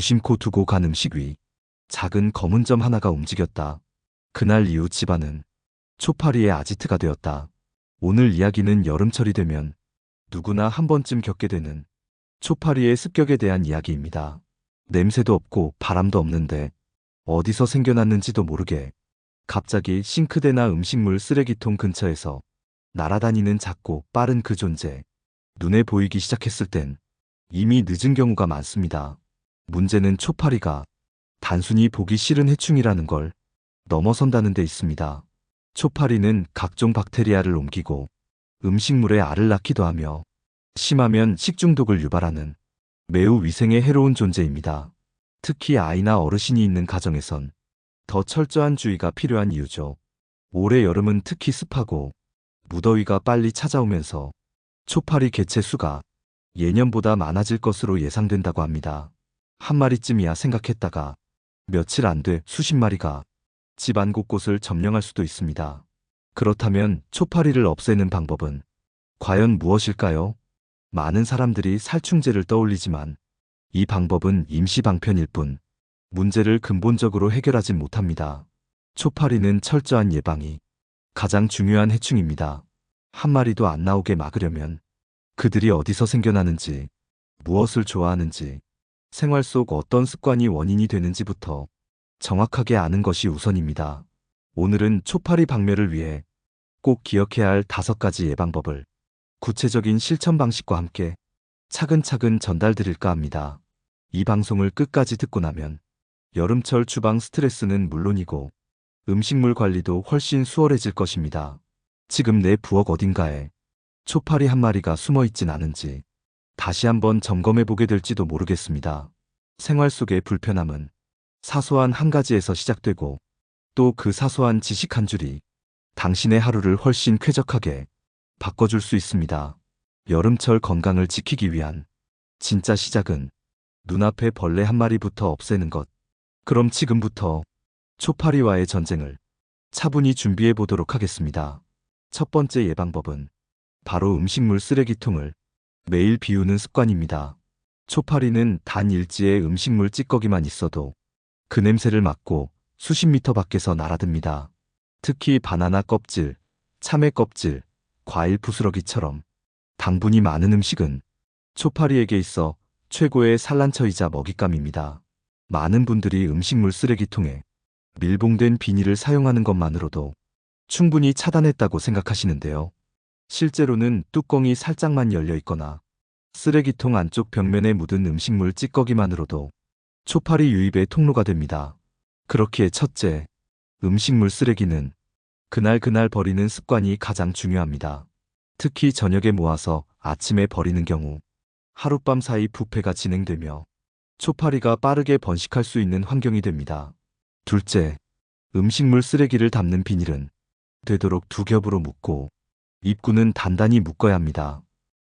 무심코 두고 간 음식 위 작은 검은 점 하나가 움직였다. 그날 이후 집안은 초파리의 아지트가 되었다. 오늘 이야기는 여름철이 되면 누구나 한 번쯤 겪게 되는 초파리의 습격에 대한 이야기입니다. 냄새도 없고 바람도 없는데 어디서 생겨났는지도 모르게 갑자기 싱크대나 음식물 쓰레기통 근처에서 날아다니는 작고 빠른 그 존재. 눈에 보이기 시작했을 땐 이미 늦은 경우가 많습니다. 문제는 초파리가 단순히 보기 싫은 해충이라는 걸 넘어선다는 데 있습니다. 초파리는 각종 박테리아를 옮기고 음식물에 알을 낳기도 하며 심하면 식중독을 유발하는 매우 위생에 해로운 존재입니다. 특히 아이나 어르신이 있는 가정에선 더 철저한 주의가 필요한 이유죠. 올해 여름은 특히 습하고 무더위가 빨리 찾아오면서 초파리 개체 수가 예년보다 많아질 것으로 예상된다고 합니다. 한 마리쯤이야 생각했다가 며칠 안 돼 수십 마리가 집안 곳곳을 점령할 수도 있습니다. 그렇다면 초파리를 없애는 방법은 과연 무엇일까요? 많은 사람들이 살충제를 떠올리지만 이 방법은 임시 방편일 뿐 문제를 근본적으로 해결하진 못합니다. 초파리는 철저한 예방이 가장 중요한 해충입니다. 한 마리도 안 나오게 막으려면 그들이 어디서 생겨나는지, 무엇을 좋아하는지, 생활 속 어떤 습관이 원인이 되는지부터 정확하게 아는 것이 우선입니다. 오늘은 초파리 박멸을 위해 꼭 기억해야 할 5가지 예방법을 구체적인 실천 방식과 함께 차근차근 전달드릴까 합니다. 이 방송을 끝까지 듣고 나면 여름철 주방 스트레스는 물론이고 음식물 관리도 훨씬 수월해질 것입니다. 지금 내 부엌 어딘가에 초파리 한 마리가 숨어 있진 않은지 다시 한번 점검해 보게 될지도 모르겠습니다. 생활 속의 불편함은 사소한 한 가지에서 시작되고 또 그 사소한 지식 한 줄이 당신의 하루를 훨씬 쾌적하게 바꿔줄 수 있습니다. 여름철 건강을 지키기 위한 진짜 시작은 눈앞에 벌레 한 마리부터 없애는 것. 그럼 지금부터 초파리와의 전쟁을 차분히 준비해 보도록 하겠습니다. 첫 번째 예방법은 바로 음식물 쓰레기통을 매일 비우는 습관입니다. 초파리는 단 일지의 음식물 찌꺼기만 있어도 그 냄새를 맡고 수십 미터 밖에서 날아듭니다. 특히 바나나 껍질, 참외 껍질, 과일 부스러기처럼 당분이 많은 음식은 초파리에게 있어 최고의 산란처이자 먹잇감입니다. 많은 분들이 음식물 쓰레기통에 밀봉된 비닐을 사용하는 것만으로도 충분히 차단했다고 생각하시는데요. 실제로는 뚜껑이 살짝만 열려 있거나 쓰레기통 안쪽 벽면에 묻은 음식물 찌꺼기만으로도 초파리 유입의 통로가 됩니다. 그렇기에 첫째, 음식물 쓰레기는 그날 버리는 습관이 가장 중요합니다. 특히 저녁에 모아서 아침에 버리는 경우 하룻밤 사이 부패가 진행되며 초파리가 빠르게 번식할 수 있는 환경이 됩니다. 둘째, 음식물 쓰레기를 담는 비닐은 되도록 두 겹으로 묶고 입구는 단단히 묶어야 합니다.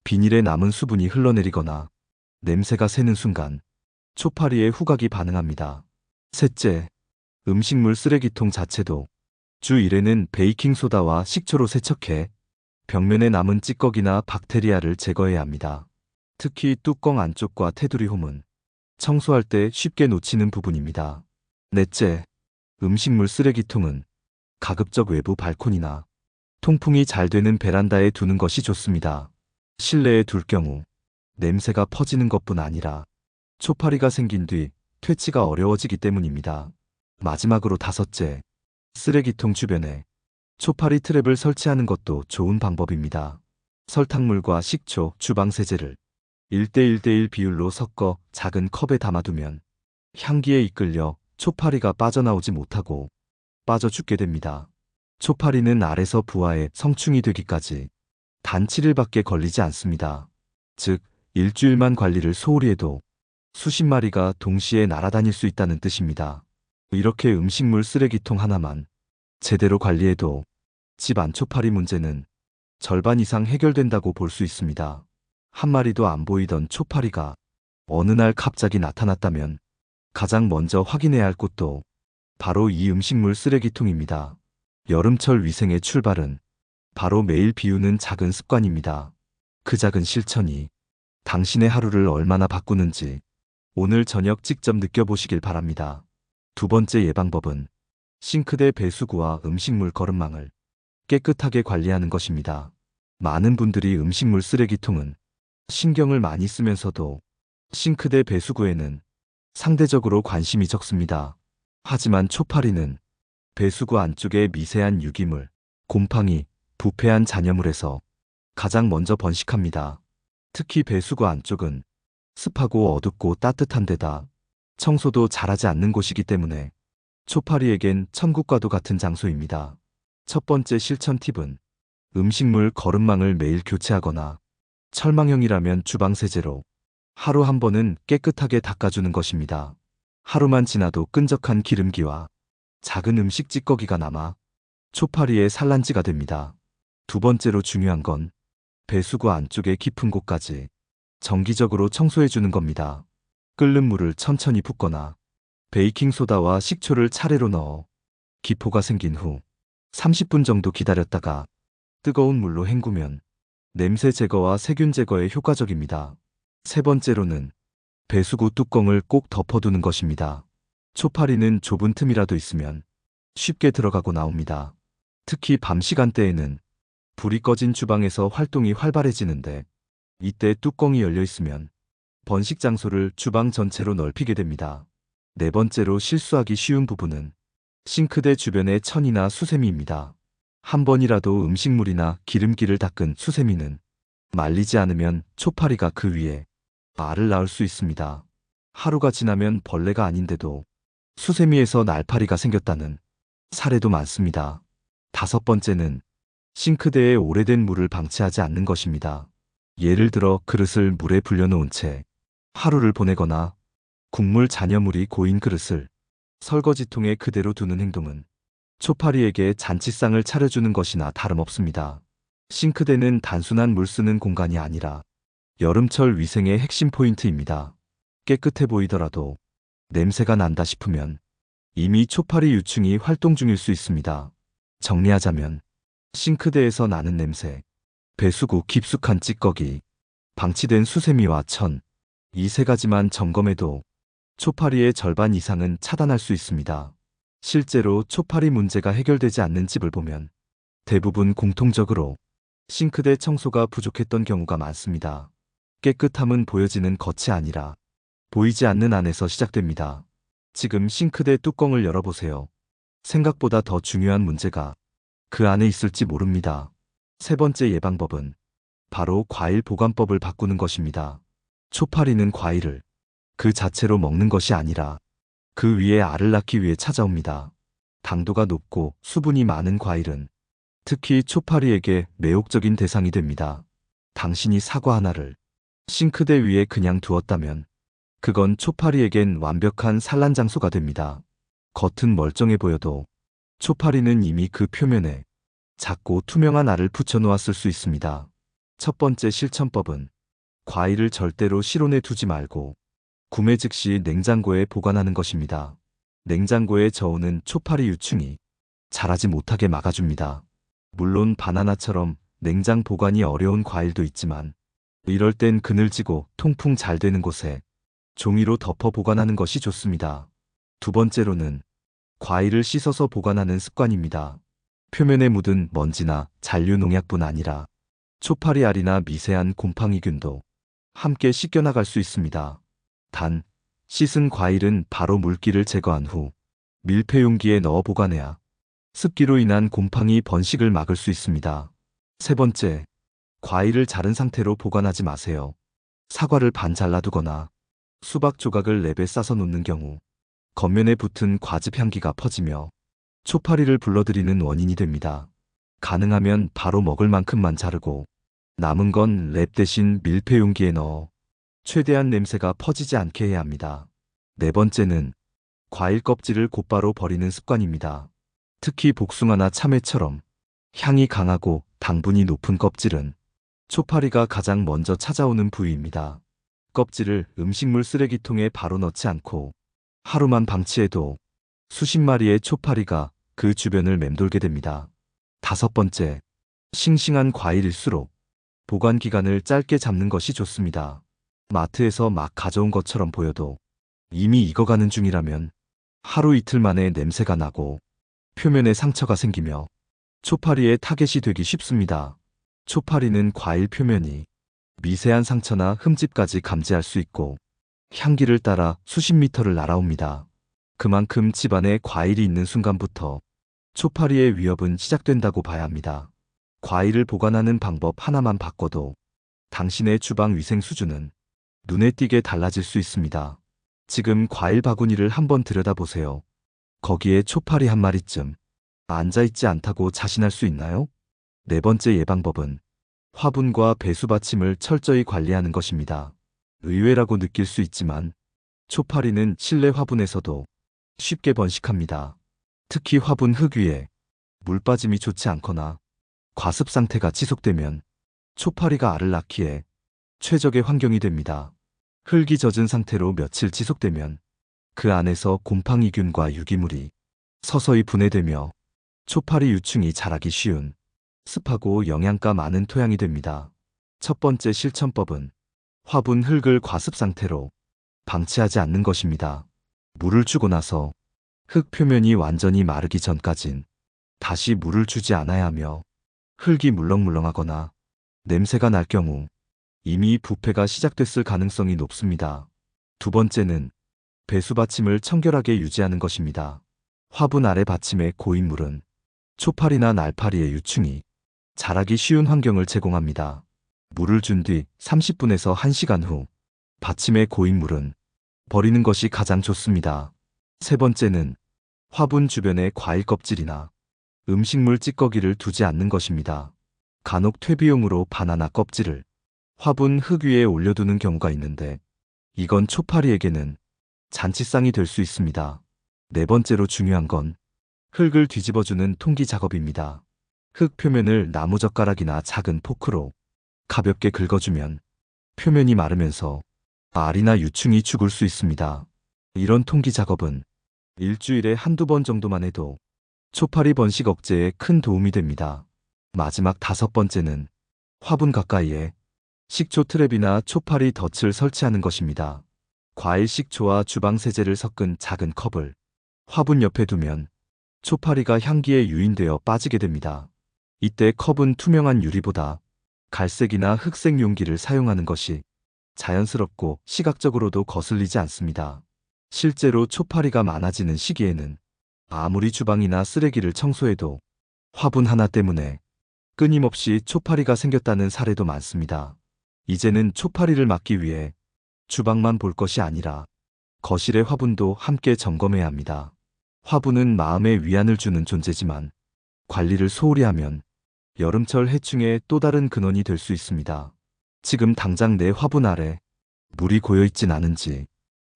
비닐에 남은 수분이 흘러내리거나 냄새가 새는 순간 초파리의 후각이 반응합니다. 셋째, 음식물 쓰레기통 자체도 주 1회는 베이킹소다와 식초로 세척해 벽면에 남은 찌꺼기나 박테리아를 제거해야 합니다. 특히 뚜껑 안쪽과 테두리 홈은 청소할 때 쉽게 놓치는 부분입니다. 넷째, 음식물 쓰레기통은 가급적 외부 발코니나 통풍이 잘 되는 베란다에 두는 것이 좋습니다. 실내에 둘 경우 냄새가 퍼지는 것뿐 아니라 초파리가 생긴 뒤 퇴치가 어려워지기 때문입니다. 마지막으로 다섯째, 쓰레기통 주변에 초파리 트랩을 설치하는 것도 좋은 방법입니다. 설탕물과 식초, 주방세제를 1대1대1 비율로 섞어 작은 컵에 담아두면 향기에 이끌려 초파리가 빠져나오지 못하고 빠져 죽게 됩니다. 초파리는 알에서 부화해 성충이 되기까지 단 7일밖에 걸리지 않습니다. 즉, 일주일만 관리를 소홀히 해도 수십 마리가 동시에 날아다닐 수 있다는 뜻입니다. 이렇게 음식물 쓰레기통 하나만 제대로 관리해도 집 안 초파리 문제는 절반 이상 해결된다고 볼 수 있습니다. 한 마리도 안 보이던 초파리가 어느 날 갑자기 나타났다면 가장 먼저 확인해야 할 곳도 바로 이 음식물 쓰레기통입니다. 여름철 위생의 출발은 바로 매일 비우는 작은 습관입니다. 그 작은 실천이 당신의 하루를 얼마나 바꾸는지 오늘 저녁 직접 느껴보시길 바랍니다. 두 번째 예방법은 싱크대 배수구와 음식물 거름망을 깨끗하게 관리하는 것입니다. 많은 분들이 음식물 쓰레기통은 신경을 많이 쓰면서도 싱크대 배수구에는 상대적으로 관심이 적습니다. 하지만 초파리는 배수구 안쪽의 미세한 유기물, 곰팡이, 부패한 잔여물에서 가장 먼저 번식합니다. 특히 배수구 안쪽은 습하고 어둡고 따뜻한 데다 청소도 잘하지 않는 곳이기 때문에 초파리에겐 천국과도 같은 장소입니다. 첫 번째 실천 팁은 음식물 거름망을 매일 교체하거나 철망형이라면 주방세제로 하루 한 번은 깨끗하게 닦아주는 것입니다. 하루만 지나도 끈적한 기름기와 작은 음식 찌꺼기가 남아 초파리의 산란지가 됩니다. 두 번째로 중요한 건 배수구 안쪽의 깊은 곳까지 정기적으로 청소해주는 겁니다. 끓는 물을 천천히 붓거나 베이킹소다와 식초를 차례로 넣어 기포가 생긴 후 30분 정도 기다렸다가 뜨거운 물로 헹구면 냄새 제거와 세균 제거에 효과적입니다. 세 번째로는 배수구 뚜껑을 꼭 덮어두는 것입니다. 초파리는 좁은 틈이라도 있으면 쉽게 들어가고 나옵니다. 특히 밤 시간대에는 불이 꺼진 주방에서 활동이 활발해지는데 이때 뚜껑이 열려 있으면 번식 장소를 주방 전체로 넓히게 됩니다. 네 번째로 실수하기 쉬운 부분은 싱크대 주변의 천이나 수세미입니다. 한 번이라도 음식물이나 기름기를 닦은 수세미는 말리지 않으면 초파리가 그 위에 알을 낳을 수 있습니다. 하루가 지나면 벌레가 아닌데도 수세미에서 날파리가 생겼다는 사례도 많습니다. 다섯 번째는 싱크대에 오래된 물을 방치하지 않는 것입니다. 예를 들어 그릇을 물에 불려놓은 채 하루를 보내거나 국물 잔여물이 고인 그릇을 설거지통에 그대로 두는 행동은 초파리에게 잔치상을 차려주는 것이나 다름없습니다. 싱크대는 단순한 물 쓰는 공간이 아니라 여름철 위생의 핵심 포인트입니다. 깨끗해 보이더라도 냄새가 난다 싶으면 이미 초파리 유충이 활동 중일 수 있습니다. 정리하자면 싱크대에서 나는 냄새, 배수구 깊숙한 찌꺼기, 방치된 수세미와 천, 이 세 가지만 점검해도 초파리의 절반 이상은 차단할 수 있습니다. 실제로 초파리 문제가 해결되지 않는 집을 보면 대부분 공통적으로 싱크대 청소가 부족했던 경우가 많습니다. 깨끗함은 보여지는 겉이 아니라 보이지 않는 안에서 시작됩니다. 지금 싱크대 뚜껑을 열어보세요. 생각보다 더 중요한 문제가 그 안에 있을지 모릅니다. 세 번째 예방법은 바로 과일 보관법을 바꾸는 것입니다. 초파리는 과일을 그 자체로 먹는 것이 아니라 그 위에 알을 낳기 위해 찾아옵니다. 당도가 높고 수분이 많은 과일은 특히 초파리에게 매혹적인 대상이 됩니다. 당신이 사과 하나를 싱크대 위에 그냥 두었다면 그건 초파리에겐 완벽한 산란 장소가 됩니다. 겉은 멀쩡해 보여도 초파리는 이미 그 표면에 작고 투명한 알을 붙여놓았을 수 있습니다. 첫 번째 실천법은 과일을 절대로 실온에 두지 말고 구매 즉시 냉장고에 보관하는 것입니다. 냉장고의 저온은 초파리 유충이 자라지 못하게 막아줍니다. 물론 바나나처럼 냉장 보관이 어려운 과일도 있지만 이럴 땐 그늘지고 통풍 잘 되는 곳에 종이로 덮어 보관하는 것이 좋습니다. 두 번째로는 과일을 씻어서 보관하는 습관입니다. 표면에 묻은 먼지나 잔류 농약뿐 아니라 초파리 알이나 미세한 곰팡이균도 함께 씻겨나갈 수 있습니다. 단, 씻은 과일은 바로 물기를 제거한 후 밀폐 용기에 넣어 보관해야 습기로 인한 곰팡이 번식을 막을 수 있습니다. 세 번째, 과일을 자른 상태로 보관하지 마세요. 사과를 반 잘라두거나 수박 조각을 랩에 싸서 놓는 경우 겉면에 붙은 과즙 향기가 퍼지며 초파리를 불러들이는 원인이 됩니다. 가능하면 바로 먹을 만큼만 자르고 남은 건 랩 대신 밀폐 용기에 넣어 최대한 냄새가 퍼지지 않게 해야 합니다. 네 번째는 과일 껍질을 곧바로 버리는 습관입니다. 특히 복숭아나 참외처럼 향이 강하고 당분이 높은 껍질은 초파리가 가장 먼저 찾아오는 부위입니다. 껍질을 음식물 쓰레기통에 바로 넣지 않고 하루만 방치해도 수십 마리의 초파리가 그 주변을 맴돌게 됩니다. 다섯 번째, 싱싱한 과일일수록 보관 기간을 짧게 잡는 것이 좋습니다. 마트에서 막 가져온 것처럼 보여도 이미 익어가는 중이라면 하루 이틀 만에 냄새가 나고 표면에 상처가 생기며 초파리에 타겟이 되기 쉽습니다. 초파리는 과일 표면이 미세한 상처나 흠집까지 감지할 수 있고 향기를 따라 수십 미터를 날아옵니다. 그만큼 집안에 과일이 있는 순간부터 초파리의 위협은 시작된다고 봐야 합니다. 과일을 보관하는 방법 하나만 바꿔도 당신의 주방 위생 수준은 눈에 띄게 달라질 수 있습니다. 지금 과일 바구니를 한번 들여다보세요. 거기에 초파리 한 마리쯤 앉아있지 않다고 자신할 수 있나요? 네 번째 예방법은 화분과 배수 받침을 철저히 관리하는 것입니다. 의외라고 느낄 수 있지만 초파리는 실내 화분에서도 쉽게 번식합니다. 특히 화분 흙 위에 물 빠짐이 좋지 않거나 과습 상태가 지속되면 초파리가 알을 낳기에 최적의 환경이 됩니다. 흙이 젖은 상태로 며칠 지속되면 그 안에서 곰팡이균과 유기물이 서서히 분해되며 초파리 유충이 자라기 쉬운 습하고 영양가 많은 토양이 됩니다. 첫 번째 실천법은 화분 흙을 과습 상태로 방치하지 않는 것입니다. 물을 주고 나서 흙 표면이 완전히 마르기 전까진 다시 물을 주지 않아야 하며 흙이 물렁물렁하거나 냄새가 날 경우 이미 부패가 시작됐을 가능성이 높습니다. 두 번째는 배수 받침을 청결하게 유지하는 것입니다. 화분 아래 받침의 고인 물은 초파리나 날파리의 유충이 자라기 쉬운 환경을 제공합니다. 물을 준 뒤 30분에서 1시간 후 받침의 고인 물은 버리는 것이 가장 좋습니다. 세 번째는 화분 주변에 과일 껍질이나 음식물 찌꺼기를 두지 않는 것입니다. 간혹 퇴비용으로 바나나 껍질을 화분 흙 위에 올려두는 경우가 있는데 이건 초파리에게는 잔치상이 될 수 있습니다. 네 번째로 중요한 건 흙을 뒤집어주는 통기 작업입니다. 흙 표면을 나무젓가락이나 작은 포크로 가볍게 긁어주면 표면이 마르면서 알이나 유충이 죽을 수 있습니다. 이런 통기 작업은 일주일에 한두 번 정도만 해도 초파리 번식 억제에 큰 도움이 됩니다. 마지막 다섯 번째는 화분 가까이에 식초 트랩이나 초파리 덫을 설치하는 것입니다. 과일 식초와 주방 세제를 섞은 작은 컵을 화분 옆에 두면 초파리가 향기에 유인되어 빠지게 됩니다. 이때 컵은 투명한 유리보다 갈색이나 흑색 용기를 사용하는 것이 자연스럽고 시각적으로도 거슬리지 않습니다. 실제로 초파리가 많아지는 시기에는 아무리 주방이나 쓰레기를 청소해도 화분 하나 때문에 끊임없이 초파리가 생겼다는 사례도 많습니다. 이제는 초파리를 막기 위해 주방만 볼 것이 아니라 거실의 화분도 함께 점검해야 합니다. 화분은 마음의 위안을 주는 존재지만 관리를 소홀히 하면 여름철 해충의 또 다른 근원이 될 수 있습니다. 지금 당장 내 화분 아래 물이 고여있진 않은지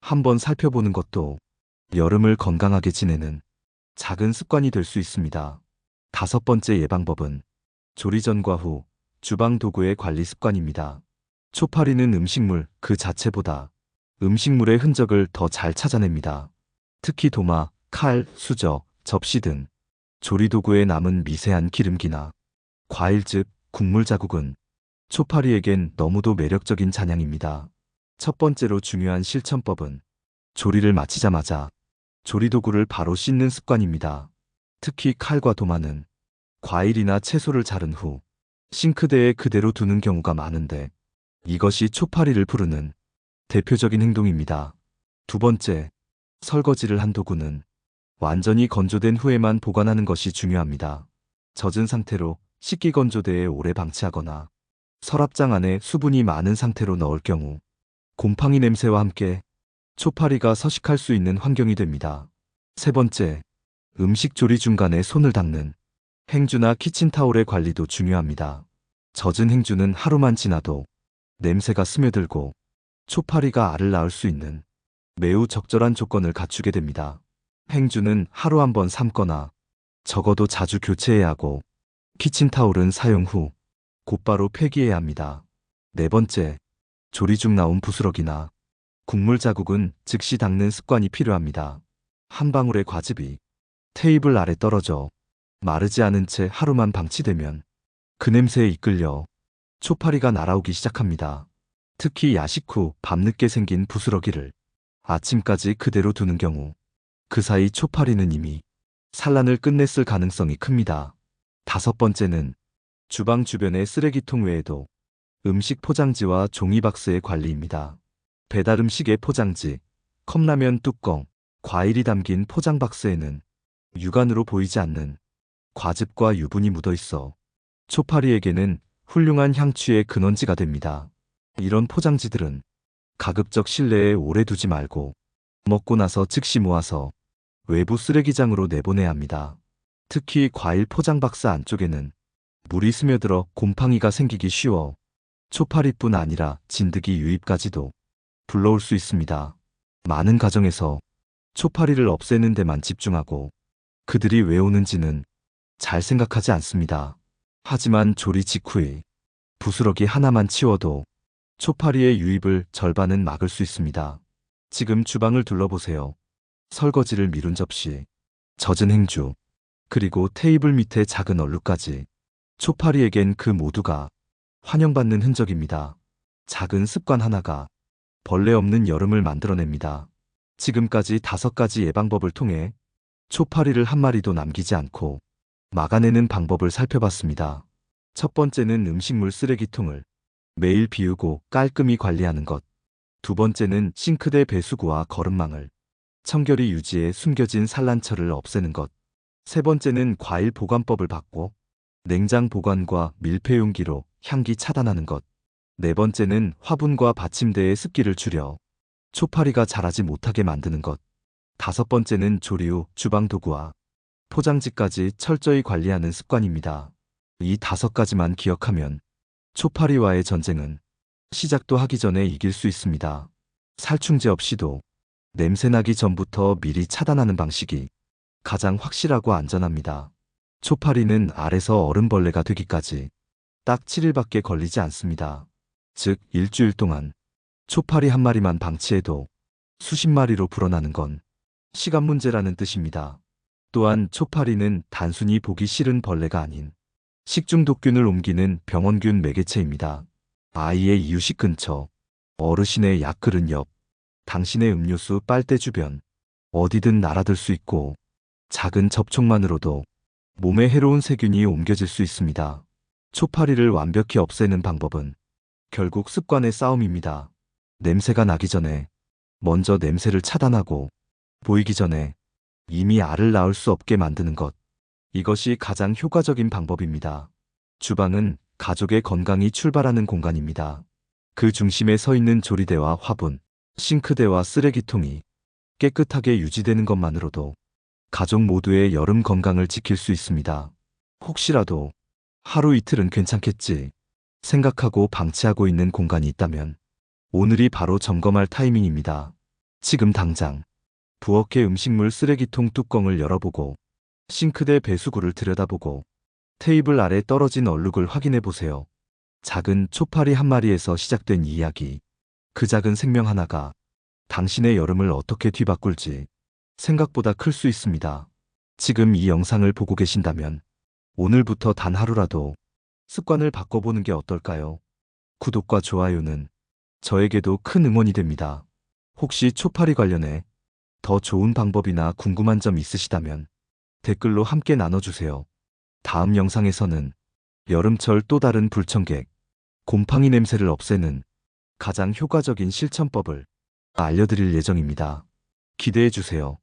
한번 살펴보는 것도 여름을 건강하게 지내는 작은 습관이 될 수 있습니다. 다섯 번째 예방법은 조리 전과 후 주방 도구의 관리 습관입니다. 초파리는 음식물 그 자체보다 음식물의 흔적을 더 잘 찾아냅니다. 특히 도마, 칼, 수저, 접시 등 조리도구에 남은 미세한 기름기나 과일즙, 국물 자국은 초파리에겐 너무도 매력적인 잔향입니다. 첫 번째로 중요한 실천법은 조리를 마치자마자 조리도구를 바로 씻는 습관입니다. 특히 칼과 도마는 과일이나 채소를 자른 후 싱크대에 그대로 두는 경우가 많은데 이것이 초파리를 부르는 대표적인 행동입니다. 두 번째, 설거지를 한 도구는 완전히 건조된 후에만 보관하는 것이 중요합니다. 젖은 상태로 식기건조대에 오래 방치하거나 서랍장 안에 수분이 많은 상태로 넣을 경우 곰팡이 냄새와 함께 초파리가 서식할 수 있는 환경이 됩니다. 세 번째, 음식 조리 중간에 손을 닦는 행주나 키친타올의 관리도 중요합니다. 젖은 행주는 하루만 지나도 냄새가 스며들고 초파리가 알을 낳을 수 있는 매우 적절한 조건을 갖추게 됩니다. 행주는 하루 한 번 삶거나 적어도 자주 교체해야 하고 키친타올은 사용 후 곧바로 폐기해야 합니다. 네 번째, 조리 중 나온 부스러기나 국물 자국은 즉시 닦는 습관이 필요합니다. 한 방울의 과즙이 테이블 아래 떨어져 마르지 않은 채 하루만 방치되면 그 냄새에 이끌려 초파리가 날아오기 시작합니다. 특히 야식 후 밤늦게 생긴 부스러기를 아침까지 그대로 두는 경우 그 사이 초파리는 이미 산란을 끝냈을 가능성이 큽니다. 다섯 번째는 주방 주변의 쓰레기통 외에도 음식 포장지와 종이박스의 관리입니다. 배달 음식의 포장지, 컵라면 뚜껑, 과일이 담긴 포장박스에는 육안으로 보이지 않는 과즙과 유분이 묻어 있어 초파리에게는 훌륭한 향취의 근원지가 됩니다. 이런 포장지들은 가급적 실내에 오래 두지 말고 먹고 나서 즉시 모아서 외부 쓰레기장으로 내보내야 합니다. 특히 과일 포장 박스 안쪽에는 물이 스며들어 곰팡이가 생기기 쉬워 초파리뿐 아니라 진드기 유입까지도 불러올 수 있습니다. 많은 가정에서 초파리를 없애는 데만 집중하고 그들이 왜 오는지는 잘 생각하지 않습니다. 하지만 조리 직후에 부스러기 하나만 치워도 초파리의 유입을 절반은 막을 수 있습니다. 지금 주방을 둘러보세요. 설거지를 미룬 접시, 젖은 행주, 그리고 테이블 밑에 작은 얼룩까지. 초파리에겐 그 모두가 환영받는 흔적입니다. 작은 습관 하나가 벌레 없는 여름을 만들어냅니다. 지금까지 5가지 예방법을 통해 초파리를 한 마리도 남기지 않고 막아내는 방법을 살펴봤습니다. 첫 번째는 음식물 쓰레기통을 매일 비우고 깔끔히 관리하는 것. 두 번째는 싱크대 배수구와 거름망을 청결히 유지해 숨겨진 산란처를 없애는 것. 세 번째는 과일 보관법을 바꿔 냉장 보관과 밀폐 용기로 향기 차단하는 것. 네 번째는 화분과 받침대의 습기를 줄여 초파리가 자라지 못하게 만드는 것. 다섯 번째는 조리 후 주방 도구와 포장지까지 철저히 관리하는 습관입니다. 이 5가지만 기억하면 초파리와의 전쟁은 시작도 하기 전에 이길 수 있습니다. 살충제 없이도 냄새나기 전부터 미리 차단하는 방식이 가장 확실하고 안전합니다. 초파리는 알에서 어른벌레가 되기까지 딱 7일밖에 걸리지 않습니다. 즉 일주일 동안 초파리 한 마리만 방치해도 수십 마리로 불어나는 건 시간 문제라는 뜻입니다. 또한 초파리는 단순히 보기 싫은 벌레가 아닌 식중독균을 옮기는 병원균 매개체입니다. 아이의 이유식 근처, 어르신의 약그릇 옆, 당신의 음료수 빨대 주변, 어디든 날아들 수 있고 작은 접촉만으로도 몸에 해로운 세균이 옮겨질 수 있습니다. 초파리를 완벽히 없애는 방법은 결국 습관의 싸움입니다. 냄새가 나기 전에 먼저 냄새를 차단하고 보이기 전에 이미 알을 낳을 수 없게 만드는 것. 이것이 가장 효과적인 방법입니다. 주방은 가족의 건강이 출발하는 공간입니다. 그 중심에 서 있는 조리대와 화분, 싱크대와 쓰레기통이 깨끗하게 유지되는 것만으로도 가족 모두의 여름 건강을 지킬 수 있습니다. 혹시라도 하루 이틀은 괜찮겠지 생각하고 방치하고 있는 공간이 있다면 오늘이 바로 점검할 타이밍입니다. 지금 당장 부엌의 음식물 쓰레기통 뚜껑을 열어보고 싱크대 배수구를 들여다보고 테이블 아래 떨어진 얼룩을 확인해 보세요. 작은 초파리 한 마리에서 시작된 이야기. 그 작은 생명 하나가 당신의 여름을 어떻게 뒤바꿀지 생각보다 클 수 있습니다. 지금 이 영상을 보고 계신다면 오늘부터 단 하루라도 습관을 바꿔보는 게 어떨까요? 구독과 좋아요는 저에게도 큰 응원이 됩니다. 혹시 초파리 관련해 더 좋은 방법이나 궁금한 점 있으시다면 댓글로 함께 나눠주세요. 다음 영상에서는 여름철 또 다른 불청객, 곰팡이 냄새를 없애는 가장 효과적인 실천법을 알려드릴 예정입니다. 기대해주세요.